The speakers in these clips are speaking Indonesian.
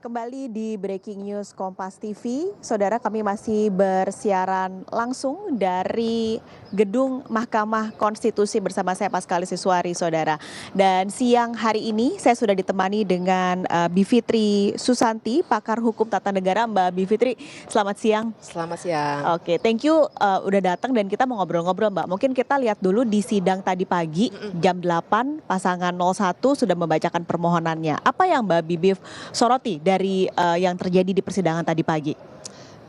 Kembali di Breaking News Kompas TV, saudara kami masih bersiaran langsung dari Gedung Mahkamah Konstitusi bersama saya Paskalis Siswari, saudara. Dan siang hari ini saya sudah ditemani dengan Bivitri Susanti, pakar hukum tata negara. Mbak Bivitri, selamat siang. Selamat siang. Oke, thank you udah datang dan kita mau ngobrol-ngobrol, Mbak. Mungkin kita lihat dulu di sidang tadi pagi jam 8 pasangan 01 sudah membacakan permohonannya. Apa yang Mbak Bibif soroti dari yang terjadi di persidangan tadi pagi?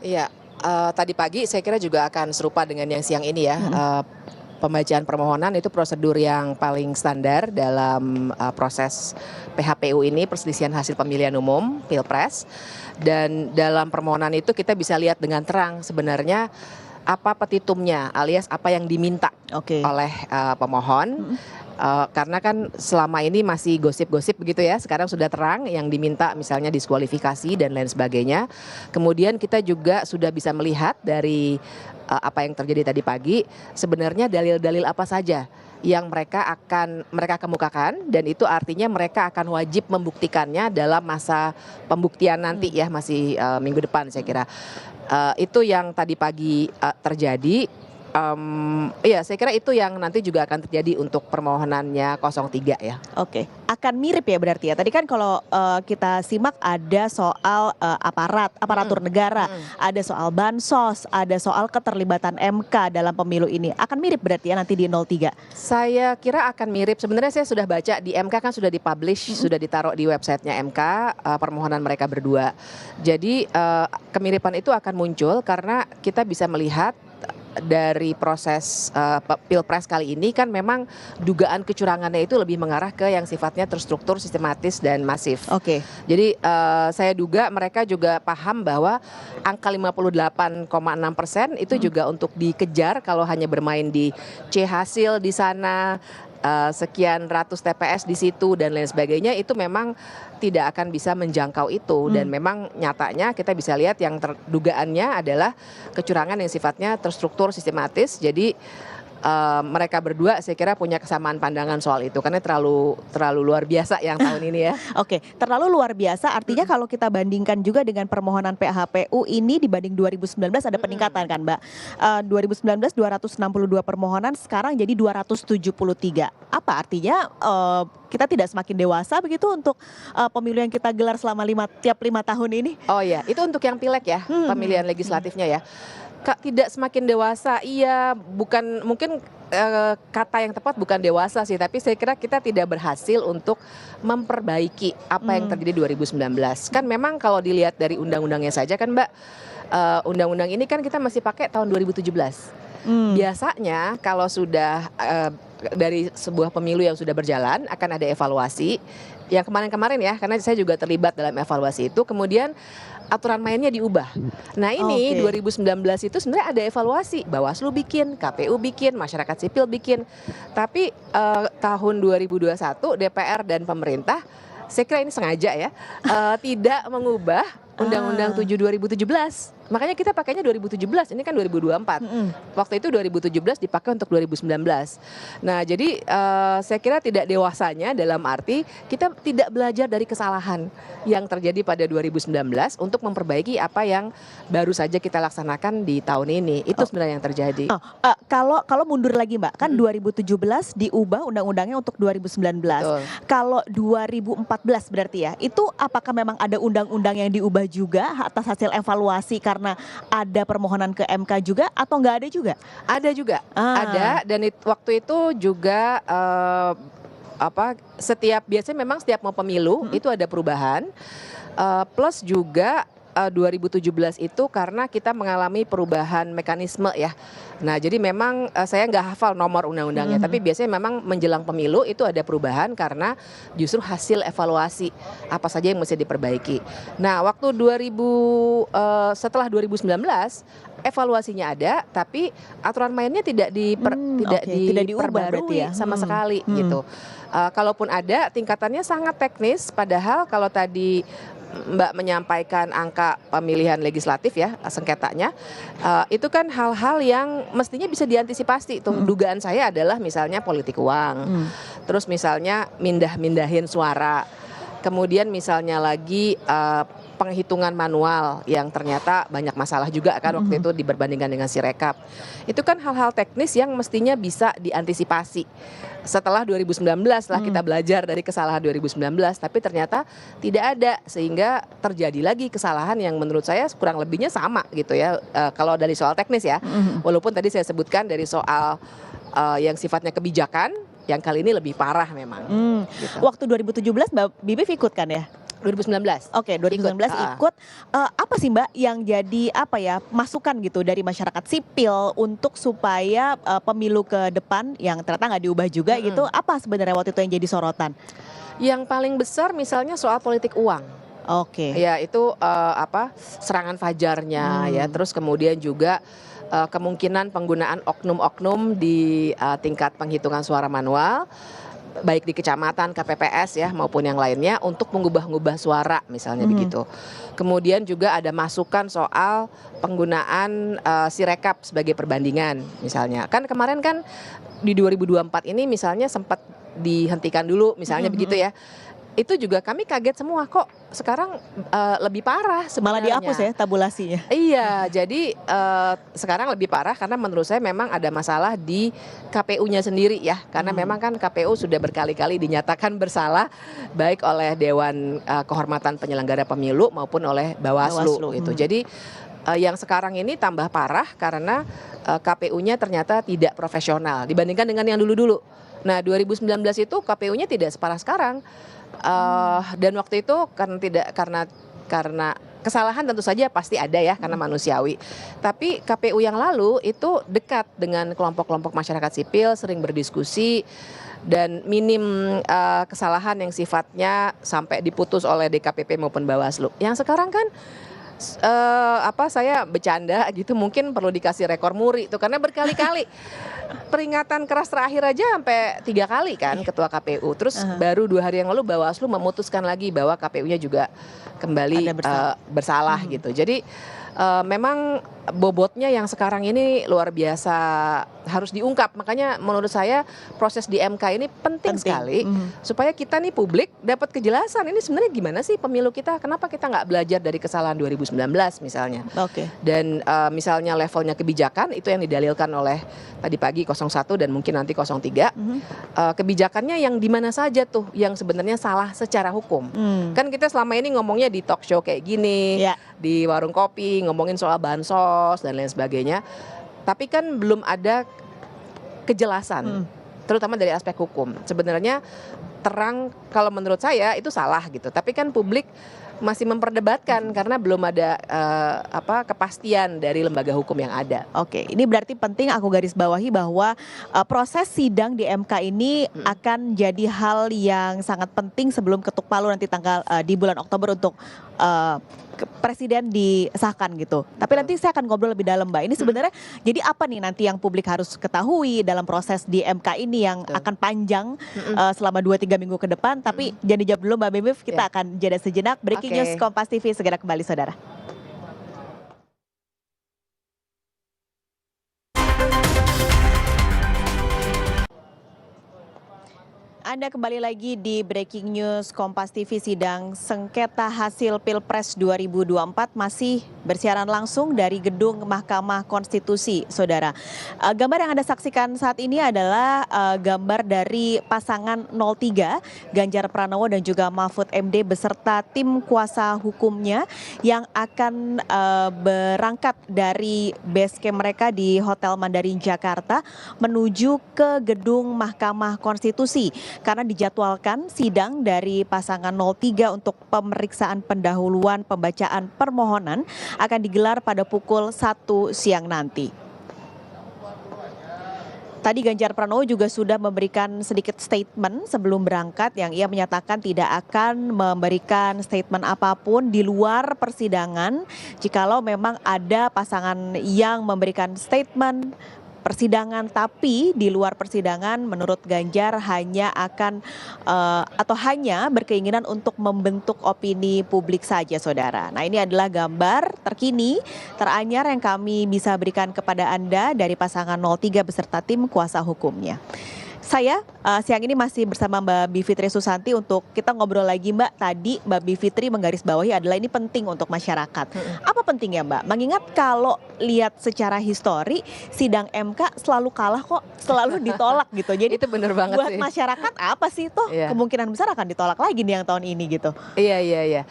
Iya, tadi pagi saya kira juga akan serupa dengan yang siang ini ya. Pembacaan permohonan itu prosedur yang paling standar dalam proses PHPU ini, perselisihan hasil pemilihan umum, Pilpres. Dan dalam permohonan itu kita bisa lihat dengan terang sebenarnya apa petitumnya alias apa yang diminta oleh pemohon. Karena kan selama ini masih gosip-gosip begitu ya, sekarang sudah terang yang diminta misalnya diskualifikasi dan lain sebagainya. Kemudian kita juga sudah bisa melihat dari apa yang terjadi tadi pagi, sebenarnya dalil-dalil apa saja yang mereka kemukakan, dan itu artinya mereka akan wajib membuktikannya dalam masa pembuktian nanti ya, masih minggu depan saya kira. Itu yang tadi pagi terjadi. Iya, saya kira itu yang nanti juga akan terjadi untuk permohonannya 03 ya. Oke, akan mirip ya berarti ya. Tadi kan kalau kita simak ada soal aparatur negara, ada soal bansos, ada soal keterlibatan MK dalam pemilu ini. Akan mirip berarti ya nanti di 03? Saya kira akan mirip. Sebenarnya saya sudah baca di MK kan sudah dipublish, sudah ditaruh di websitenya MK permohonan mereka berdua. Jadi kemiripan itu akan muncul karena kita bisa melihat dari proses Pilpres kali ini kan memang dugaan kecurangannya itu lebih mengarah ke yang sifatnya terstruktur, sistematis dan masif. Jadi saya duga mereka juga paham bahwa angka 58,6% itu juga untuk dikejar kalau hanya bermain di C hasil di sana, sekian ratus TPS di situ dan lain sebagainya, itu memang tidak akan bisa menjangkau itu. Dan memang nyatanya kita bisa lihat yang dugaannya adalah kecurangan yang sifatnya terstruktur, sistematis. Jadi mereka berdua saya kira punya kesamaan pandangan soal itu karena terlalu luar biasa yang tahun ini ya. Oke, terlalu luar biasa artinya kalau kita bandingkan juga dengan permohonan PHPU ini dibanding 2019 ada peningkatan kan, Mbak? 2019 262 permohonan, sekarang jadi 273. Apa artinya kita tidak semakin dewasa begitu untuk pemilu yang kita gelar selama tiap 5 tahun ini? Oh iya, itu untuk yang pileg ya, pemilihan legislatifnya ya. Tidak semakin dewasa, iya, bukan mungkin kata yang tepat bukan dewasa sih, tapi saya kira kita tidak berhasil untuk memperbaiki apa yang terjadi 2019. Kan memang kalau dilihat dari undang-undangnya saja kan Mbak, undang-undang ini kan kita masih pakai tahun 2017. Biasanya kalau sudah dari sebuah pemilu yang sudah berjalan akan ada evaluasi. Yang kemarin-kemarin ya, karena saya juga terlibat dalam evaluasi itu, kemudian aturan mainnya diubah. Nah ini 2019 itu sebenarnya ada evaluasi, Bawaslu bikin, KPU bikin, masyarakat sipil bikin. Tapi tahun 2021 DPR dan pemerintah, saya kira ini sengaja ya, tidak mengubah Undang-Undang 7 2017. Makanya kita pakainya 2017, ini kan 2024. Waktu itu 2017 dipakai untuk 2019. Nah jadi saya kira tidak dewasanya dalam arti kita tidak belajar dari kesalahan yang terjadi pada 2019 untuk memperbaiki apa yang baru saja kita laksanakan di tahun ini. Itu sebenarnya yang terjadi. Kalau mundur lagi Mbak, kan 2017 diubah undang-undangnya untuk 2019. Kalau 2014 berarti ya, itu apakah memang ada undang-undang yang diubah juga atas hasil evaluasi karena ada permohonan ke MK juga atau nggak ada juga? Ada juga, ada, dan waktu itu juga biasanya memang setiap mau pemilu itu ada perubahan, plus juga 2017 itu karena kita mengalami perubahan mekanisme ya. Nah jadi memang saya nggak hafal nomor undang-undangnya, tapi biasanya memang menjelang pemilu itu ada perubahan karena justru hasil evaluasi apa saja yang mesti diperbaiki. Nah waktu setelah 2019 evaluasinya ada, tapi aturan mainnya tidak diperbarui sama sekali gitu. Kalaupun ada, tingkatannya sangat teknis, padahal kalau tadi Mbak menyampaikan angka pemilihan legislatif ya, sengketanya, itu kan hal-hal yang mestinya bisa diantisipasi. Dugaan saya adalah misalnya politik uang, terus misalnya mindahin suara. kemudian misalnya lagi penghitungan manual yang ternyata banyak masalah juga kan waktu itu diperbandingkan dengan Sirekap. Itu kan hal-hal teknis yang mestinya bisa diantisipasi. Setelah 2019 lah kita belajar dari kesalahan 2019, tapi ternyata tidak ada, sehingga terjadi lagi kesalahan yang menurut saya kurang lebihnya sama gitu ya. Kalau dari soal teknis ya, walaupun tadi saya sebutkan dari soal yang sifatnya kebijakan, yang kali ini lebih parah memang. Gitu. Waktu 2017 Mbak Bibip ikut kan ya? 2019. Oke, 2019 ikut. Apa sih Mbak yang jadi masukan gitu dari masyarakat sipil untuk supaya pemilu ke depan yang ternyata nggak diubah juga gitu? Apa sebenarnya waktu itu yang jadi sorotan? Yang paling besar misalnya soal politik uang. Oke. Ya itu serangan fajarnya ya, terus kemudian juga kemungkinan penggunaan oknum-oknum di tingkat penghitungan suara manual, baik di kecamatan, KPPS ya maupun yang lainnya untuk mengubah-ubah suara misalnya begitu. Kemudian juga ada masukan soal penggunaan Sirekap sebagai perbandingan misalnya. Kan kemarin kan di 2024 ini misalnya sempat dihentikan dulu misalnya begitu ya. Itu juga kami kaget semua, kok sekarang lebih parah sebenarnya. Malah dihapus ya tabulasinya. Iya, jadi sekarang lebih parah karena menurut saya memang ada masalah di KPU-nya sendiri ya. Karena memang kan KPU sudah berkali-kali dinyatakan bersalah baik oleh Dewan Kehormatan Penyelenggara Pemilu maupun oleh Bawaslu itu. Jadi yang sekarang ini tambah parah karena KPU-nya ternyata tidak profesional dibandingkan dengan yang dulu-dulu. Nah 2019 itu KPU-nya tidak separah sekarang. Dan waktu itu karena kesalahan tentu saja pasti ada ya karena manusiawi. Tapi KPU yang lalu itu dekat dengan kelompok-kelompok masyarakat sipil, sering berdiskusi dan minim kesalahan yang sifatnya sampai diputus oleh DKPP maupun Bawaslu. Yang sekarang kan saya bercanda gitu, mungkin perlu dikasih rekor muri itu karena berkali-kali peringatan keras terakhir aja sampai 3 kali kan ketua KPU. Terus baru 2 hari yang lalu Bawaslu memutuskan lagi bahwa KPU-nya juga kembali bersalah gitu. Jadi memang bobotnya yang sekarang ini luar biasa harus diungkap. Makanya menurut saya proses di MK ini penting sekali supaya kita nih publik dapat kejelasan ini sebenarnya gimana sih pemilu kita, kenapa kita nggak belajar dari kesalahan 2019 misalnya. Dan misalnya levelnya kebijakan itu yang didalilkan oleh tadi pagi 01 dan mungkin nanti 03 kebijakannya yang di mana saja tuh yang sebenarnya salah secara hukum. Kan kita selama ini ngomongnya di talk show kayak gini, di warung kopi ngomongin soal bansos dan lain sebagainya, tapi kan belum ada kejelasan, terutama dari aspek hukum. Sebenarnya terang kalau menurut saya itu salah gitu, tapi kan publik masih memperdebatkan karena belum ada kepastian dari lembaga hukum yang ada. Oke, ini berarti penting aku garis bawahi bahwa proses sidang di MK ini akan jadi hal yang sangat penting sebelum ketuk palu nanti di bulan Oktober untuk presiden disahkan gitu. Tapi nanti saya akan ngobrol lebih dalam Mbak. Ini sebenarnya jadi apa nih nanti yang publik harus ketahui dalam proses di MK ini yang akan panjang selama 2-3 minggu ke depan. Tapi jangan dijawab dulu Mbak Bibip, kita akan jeda sejenak. Breaking News Kompas TV segera kembali saudara. Anda kembali lagi di Breaking News Kompas TV. Sidang sengketa hasil Pilpres 2024 masih bersiaran langsung dari gedung Mahkamah Konstitusi, saudara. Gambar yang Anda saksikan saat ini adalah gambar dari pasangan 03, Ganjar Pranowo dan juga Mahfud MD beserta tim kuasa hukumnya yang akan berangkat dari base camp mereka di Hotel Mandarin Jakarta menuju ke gedung Mahkamah Konstitusi. Karena dijadwalkan sidang dari pasangan 03 untuk pemeriksaan pendahuluan pembacaan permohonan akan digelar pada pukul 1 siang nanti. Tadi Ganjar Pranowo juga sudah memberikan sedikit statement sebelum berangkat yang ia menyatakan tidak akan memberikan statement apapun di luar persidangan jikalau memang ada pasangan yang memberikan statement persidangan, tapi di luar persidangan menurut Ganjar hanya akan hanya berkeinginan untuk membentuk opini publik saja, saudara. Nah, ini adalah gambar terkini teranyar yang kami bisa berikan kepada Anda dari pasangan 03 beserta tim kuasa hukumnya. Saya siang ini masih bersama Mbak Bivitri Susanti untuk kita ngobrol lagi Mbak. Tadi Mbak Bivitri menggarisbawahi adalah ini penting untuk masyarakat. Apa pentingnya Mbak? Mengingat kalau lihat secara histori sidang MK selalu kalah kok, selalu ditolak gitu. Jadi Itu bener banget buat sih. masyarakat apa sih toh Iya. kemungkinan besar akan ditolak lagi nih yang tahun ini gitu. Iya.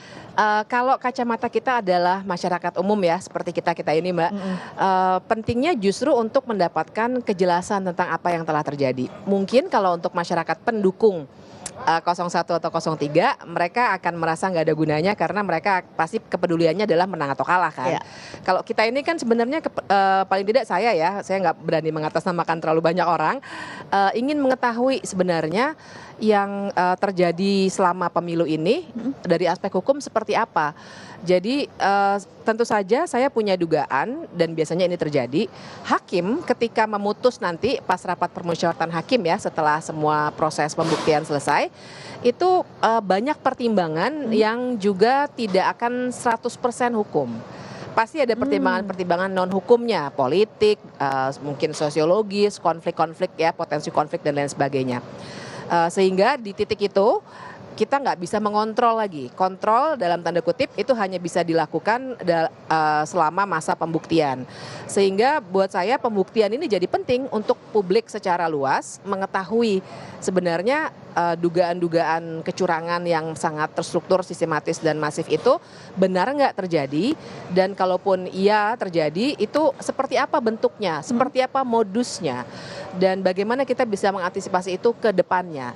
Kalau kacamata kita adalah masyarakat umum ya, seperti kita ini Mbak, pentingnya justru untuk mendapatkan kejelasan tentang apa yang telah terjadi. Mungkin kalau untuk masyarakat pendukung 01 atau 03, mereka akan merasa nggak ada gunanya karena mereka pasti kepeduliannya adalah menang atau kalah kan. Iya. Kalau kita ini kan sebenarnya paling tidak saya nggak berani mengatasnamakan terlalu banyak orang, ingin mengetahui sebenarnya yang terjadi selama pemilu ini dari aspek hukum seperti apa. Jadi tentu saja saya punya dugaan dan biasanya ini terjadi. Hakim ketika memutus nanti pas rapat permusyawaratan hakim ya setelah semua proses pembuktian selesai, itu banyak pertimbangan yang juga tidak akan 100% hukum. Pasti ada pertimbangan-pertimbangan non hukumnya, politik, mungkin sosiologis, konflik-konflik ya, potensi konflik dan lain sebagainya. Sehingga di titik itu kita nggak bisa mengontrol lagi. Kontrol dalam tanda kutip itu hanya bisa dilakukan selama masa pembuktian. Sehingga buat saya pembuktian ini jadi penting untuk publik secara luas mengetahui sebenarnya dugaan-dugaan kecurangan yang sangat terstruktur, sistematis dan masif itu benar nggak terjadi, dan kalaupun iya terjadi itu seperti apa bentuknya, seperti apa modusnya, dan bagaimana kita bisa mengantisipasi itu ke depannya.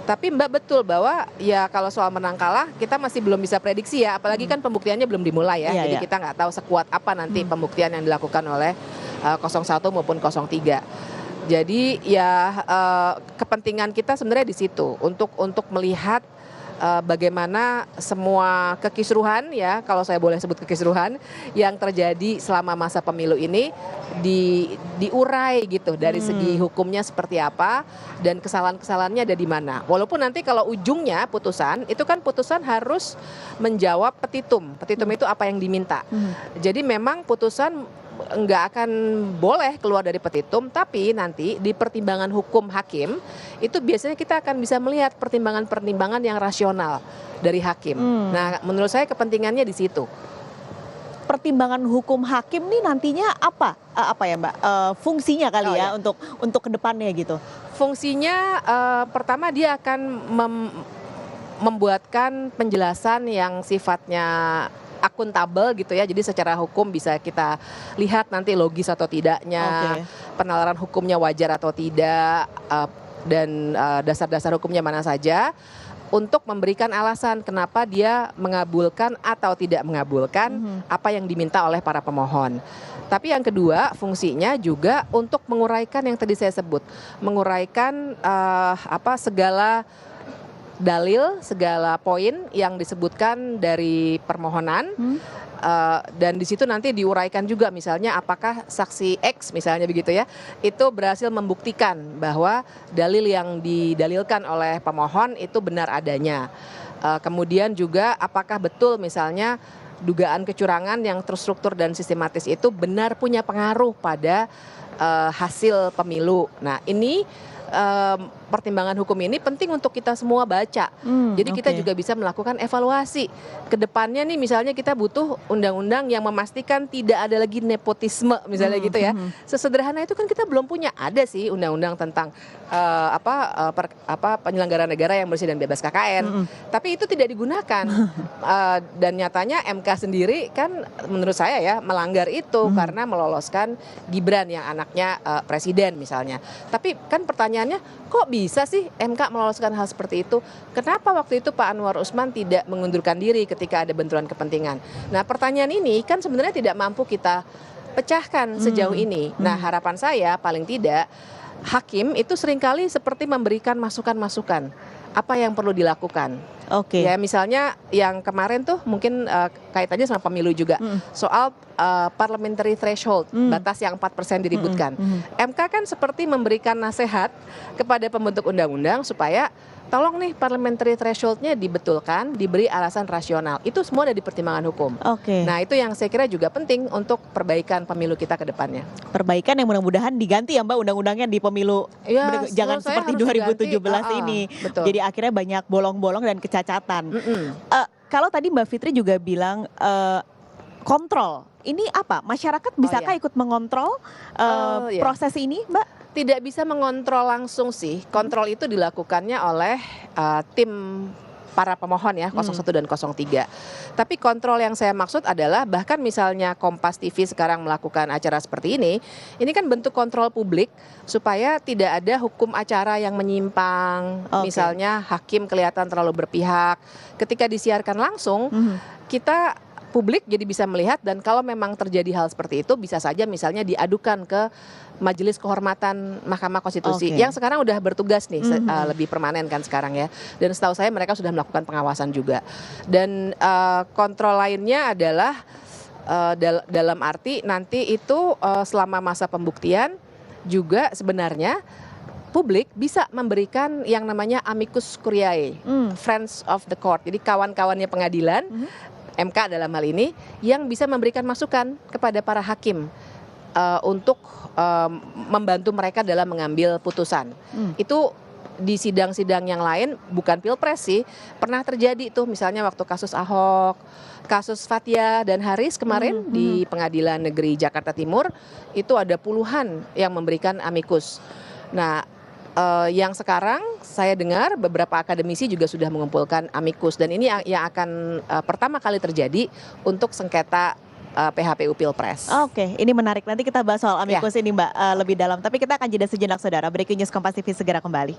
Tapi Mbak betul bahwa ya kalau soal menang kalah kita masih belum bisa prediksi ya, apalagi kan pembuktiannya belum dimulai ya. Iya, Jadi iya. kita nggak tahu sekuat apa nanti pembuktian yang dilakukan oleh 01 maupun 03. Jadi ya kepentingan kita sebenarnya di situ untuk melihat bagaimana semua kekisruhan ya, kalau saya boleh sebut kekisruhan yang terjadi selama masa pemilu ini diurai gitu dari segi hukumnya seperti apa dan kesalahan-kesalahannya ada di mana. Walaupun nanti kalau ujungnya putusan itu kan putusan harus menjawab petitum. Petitum itu apa yang diminta. Jadi memang putusan nggak akan boleh keluar dari petitum, tapi nanti di pertimbangan hukum hakim itu biasanya kita akan bisa melihat pertimbangan-pertimbangan yang rasional dari hakim. Nah, menurut saya kepentingannya di situ. Pertimbangan hukum hakim nih nantinya apa ya Mbak? Fungsinya kali ya untuk kedepannya gitu. Fungsinya pertama dia akan membuatkan penjelasan yang sifatnya akuntabel gitu ya, jadi secara hukum bisa kita lihat nanti logis atau tidaknya, penalaran hukumnya wajar atau tidak, dan dasar-dasar hukumnya mana saja, untuk memberikan alasan kenapa dia mengabulkan atau tidak mengabulkan apa yang diminta oleh para pemohon. Tapi yang kedua fungsinya juga untuk menguraikan yang tadi saya sebut, menguraikan segala dalil, segala poin yang disebutkan dari permohonan, dan di situ nanti diuraikan juga misalnya apakah saksi X misalnya begitu ya, itu berhasil membuktikan bahwa dalil yang didalilkan oleh pemohon itu benar adanya. Kemudian juga apakah betul misalnya dugaan kecurangan yang terstruktur dan sistematis itu benar punya pengaruh pada hasil pemilu. Nah ini pertimbangan hukum ini penting untuk kita semua baca. Jadi kita juga bisa melakukan evaluasi. Kedepannya nih misalnya kita butuh undang-undang yang memastikan tidak ada lagi nepotisme misalnya gitu ya. Sesederhana itu kan kita belum punya. Ada sih undang-undang tentang penyelenggara negara yang bersih dan bebas KKN. Tapi itu tidak digunakan. Dan nyatanya MK sendiri kan menurut saya ya melanggar itu karena meloloskan Gibran yang anaknya presiden misalnya. Tapi kan pertanyaannya, kok bisa sih MK meloloskan hal seperti itu? Kenapa waktu itu Pak Anwar Usman tidak mengundurkan diri ketika ada benturan kepentingan? Nah, pertanyaan ini kan sebenarnya tidak mampu kita pecahkan sejauh ini. Nah, harapan saya paling tidak hakim itu seringkali seperti memberikan masukan-masukan apa yang perlu dilakukan. Ya misalnya yang kemarin tuh mungkin kaitannya sama pemilu juga, soal parliamentary threshold, batas yang 4% diributkan. MK kan seperti memberikan nasihat kepada pembentuk undang-undang supaya tolong nih parliamentary threshold-nya dibetulkan, diberi alasan rasional. Itu semua ada di pertimbangan hukum. Oke. Nah, itu yang saya kira juga penting untuk perbaikan pemilu kita ke depannya. Perbaikan yang mudah-mudahan diganti ya Mbak undang-undangnya di pemilu. Ya, Jangan menurut saya seperti harus 2017 diganti. ini. Betul. Jadi akhirnya banyak bolong-bolong dan kecacatan. Mm-mm. Kalau tadi Mbak Fitri juga bilang kontrol. Ini apa? Masyarakat bisakah ikut mengontrol Iya. proses ini, Mbak? Tidak bisa mengontrol langsung sih. Kontrol itu dilakukannya oleh tim para pemohon ya, 01 dan 03. Tapi kontrol yang saya maksud adalah bahkan misalnya Kompas TV sekarang melakukan acara seperti ini kan bentuk kontrol publik supaya tidak ada hukum acara yang menyimpang. Oke. Misalnya hakim kelihatan terlalu berpihak. Ketika disiarkan langsung, kita publik jadi bisa melihat, dan kalau memang terjadi hal seperti itu bisa saja misalnya diadukan ke Majelis Kehormatan Mahkamah Konstitusi Oke. yang sekarang udah bertugas nih, lebih permanen kan sekarang ya, dan setahu saya mereka sudah melakukan pengawasan juga. Dan kontrol lainnya adalah dalam arti nanti itu selama masa pembuktian juga sebenarnya publik bisa memberikan yang namanya amicus curiae, friends of the court, jadi kawan-kawannya pengadilan, MK dalam hal ini, yang bisa memberikan masukan kepada para hakim untuk membantu mereka dalam mengambil putusan. Itu di sidang-sidang yang lain, bukan pilpres sih, pernah terjadi tuh misalnya waktu kasus Ahok, kasus Fathia dan Haris kemarin di Pengadilan Negeri Jakarta Timur, itu ada puluhan yang memberikan amicus. Nah, yang sekarang saya dengar beberapa akademisi juga sudah mengumpulkan amicus, dan ini yang akan pertama kali terjadi untuk sengketa PHPU Pilpres. Oke, ini menarik. Nanti kita bahas soal amicus ini Mbak lebih dalam. Tapi kita akan jeda sejenak saudara. Breaking News Kompas TV segera kembali.